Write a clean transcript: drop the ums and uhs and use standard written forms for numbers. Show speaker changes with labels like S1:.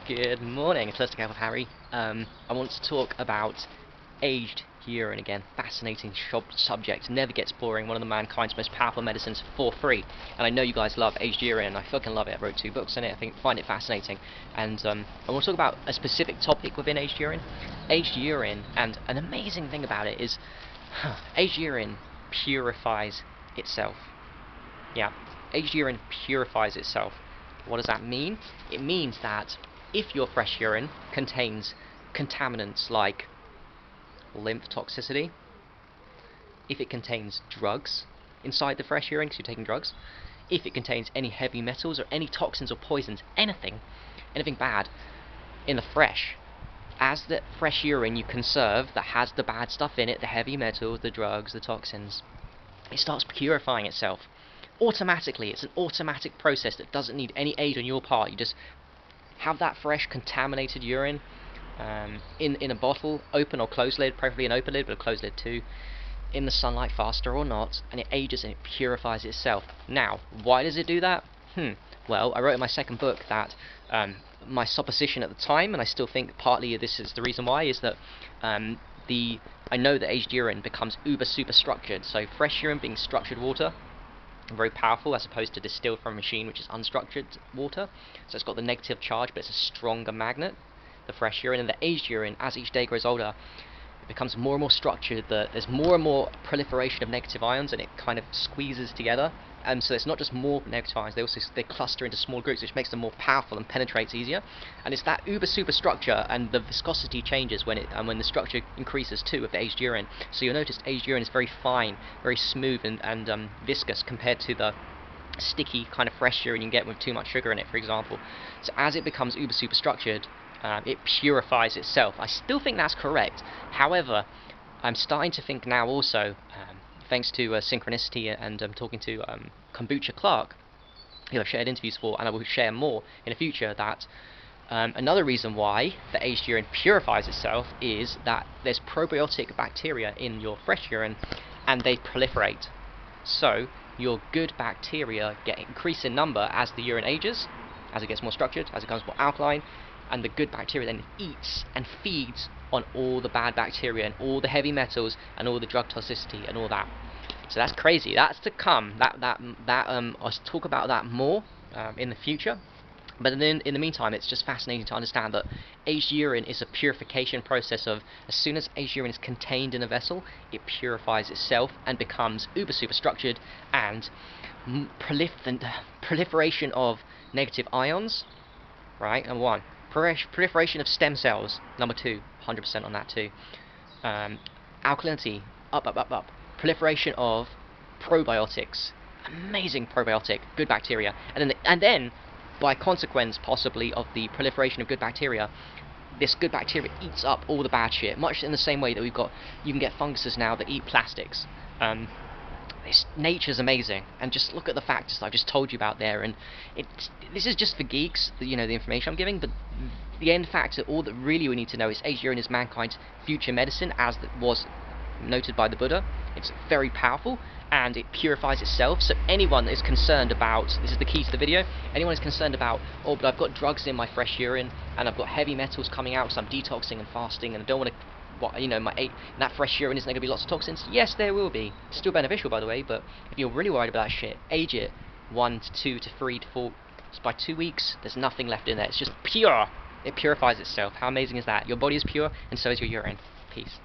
S1: Good morning, it's Lester with Harry. I want to talk about aged urine again. Fascinating subject, never gets boring. One of mankind's most powerful medicines for free. And I know you guys love aged urine. I fucking love it. I wrote 2 books on it. Find it fascinating. And I want to talk about a specific topic within aged urine. Aged urine, and an amazing thing about it is, aged urine purifies itself. Yeah, aged urine purifies itself. What does that mean? It means that if your fresh urine contains contaminants like lymph toxicity, if it contains drugs inside the fresh urine because you're taking drugs, if it contains any heavy metals or any toxins or poisons, anything bad in the fresh, as the fresh urine you conserve that has the bad stuff in it, the heavy metals, the drugs, the toxins, it starts purifying itself automatically. It's an automatic process that doesn't need any aid on your part. You just have that fresh contaminated urine in a bottle, open or closed lid, preferably an open lid but a closed lid too, in the sunlight, faster or not, and it ages and it purifies itself. Now, why does it do that? Well, I wrote in my second book that my supposition at the time, and I still think partly this is the reason why, is that I know that aged urine becomes super structured. So fresh urine being structured water, very powerful as opposed to distilled from a machine, which is unstructured water. So it's got the negative charge, but it's a stronger magnet, the fresh urine. And the aged urine, as each day grows older, it becomes more and more structured. There's more and more proliferation of negative ions, and it kind of squeezes together. And so it's not just more negative ions; they cluster into small groups, which makes them more powerful and penetrates easier. And it's that super structure, and the viscosity changes when the structure increases too of the aged urine. So you'll notice aged urine is very fine, very smooth and viscous compared to the sticky kind of fresh urine you can get with too much sugar in it, for example. So as it becomes super structured, it purifies itself. I still think that's correct. However, I'm starting to think now also, thanks to synchronicity and talking to Kombucha Clark, who I've shared interviews for, and I will share more in the future, that another reason why the aged urine purifies itself is that there's probiotic bacteria in your fresh urine, and they proliferate. So your good bacteria increase in number as the urine ages, as it gets more structured, as it becomes more alkaline, and the good bacteria then eats and feeds on all the bad bacteria and all the heavy metals and all the drug toxicity and all that. So that's crazy. That's to come. I'll talk about that more in the future. But then in the meantime, it's just fascinating to understand that aged urine is a purification process of, as soon as aged urine is contained in a vessel, it purifies itself and becomes super structured, and proliferation of negative ions, right? Number 1. Proliferation of stem cells, number 2, 100% on that too. Alkalinity, up. Proliferation of probiotics, amazing probiotic, good bacteria, and then by consequence possibly of the proliferation of good bacteria, this good bacteria eats up all the bad shit, much in the same way that you can get funguses now that eat plastics. Nature's amazing, and just look at the factors I've just told you about there. And this is just for geeks, the information I'm giving, but the end factor, all that really we need to know, is aged urine is mankind's future medicine, as was noted by the Buddha. It's very powerful, and it purifies itself. So anyone that is concerned about, this is the key to the video, anyone is concerned about, oh, but I've got drugs in my fresh urine, and I've got heavy metals coming out because I'm detoxing and fasting, and I don't want to, that fresh urine, isn't there going to be lots of toxins? Yes, there will be. It's still beneficial, by the way, but if you're really worried about that shit, age it 1 to 2 to 3 to 4. So by 2 weeks, there's nothing left in there. It's just pure. It purifies itself. How amazing is that? Your body is pure, and so is your urine. Peace.